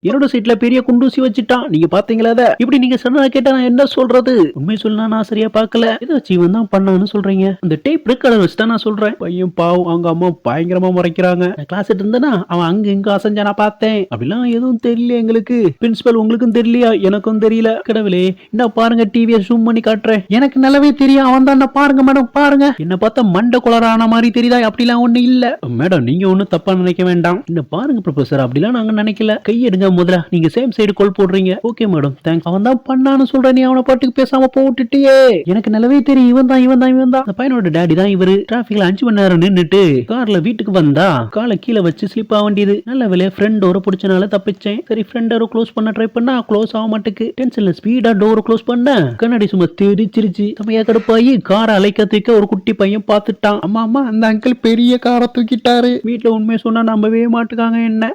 என்னோட சீட்ல பெரிய குண்டூசி வச்சுட்டான். நீங்க பாத்தீங்களா அத? இப்படி நீங்க சொன்னா கேட்டா நான் என்ன சொல்றது? உண்மைய சொன்னா நான் சரியா பாக்கல. இத வச்சு இவன் தான் பண்ணான்னு சொல்றீங்க. அந்த டேப் ரெட் கலர் வச்சு தான் நான் சொல்றேன். பையன் பாவம் அவங்க அம்மா பயங்கரமா முறைக்கிறாங்க. நான் கிளாஸ் இருந்தேனா அவன் அங்க இங்க அசஞ்சா நான் பார்த்தேன். அப்படிலாம் எதுவும் தெரியல எங்களுக்கு. பிரின்சிபல் உங்களுக்கும் தெரியலையா? எனக்கும் தெரியல. கடவுளே என்ன பாருங்க டிவியை ஜூம் பண்ணி காட்டுறேன். எனக்கு நல்லாவே தெரியும் அவன் தான். பாருங்க மேடம் பாருங்க. என்ன பார்த்தா மண்டை குளர ஆன மாதிரி தெரியுதா? அப்படிலாம் ஒண்ணு இல்ல மேடம். நீங்க ஒண்ணும் தப்பா நினைக்க வேண்டாம். என்ன பாருங்க ப்ரொஃபசர் அப்படிலாம் நாங்க நினைக்கல. கையெடுங்க முதல்ல. நீங்க சேம் சைடு கோல் போடுறீங்க. Okay madam thanks. அவன் தான் பண்ணான்னு சொல்ற நீ அவனை பாட்டுக்கு பேசாம போட்டுட்டியே. எனக்கு நல்லாவே தெரியும் இவன் தான். அந்த பையனோட டாடி தான் இவரு. டிராபிக்ல 5 மணி நேரம் நின்னுட்டு கார்ல வீட்டுக்கு வந்தா காலை கீழே வச்சு ஸ்லிப் ஆக வேண்டியது. நல்ல வேலையா ஃப்ரெண்ட் டோரை பிடிச்சனால தப்பிச்சேன். சரி ஃப்ரெண்ட் டோரை க்ளோஸ் பண்ண ட்ரை பண்ணா க்ளோஸ் ஆக மாட்டுக்கு. டென்ஷன்ல ஸ்பீடா டோரை க்ளோஸ் பண்ண கண்ணாடி சும்மா தெரிச்சிருச்சு. செமையா கடுப்பாயி காரை அலைக்க தூக்க ஒரு குட்டி பையன் பார்த்துட்டான். அம்மா அந்த அங்கிள் பெரிய காரை தூக்கிட்டாரு. வீட்டுல உண்மையை சொன்னா நம்பவே மாட்டுக்காங்க என்ன.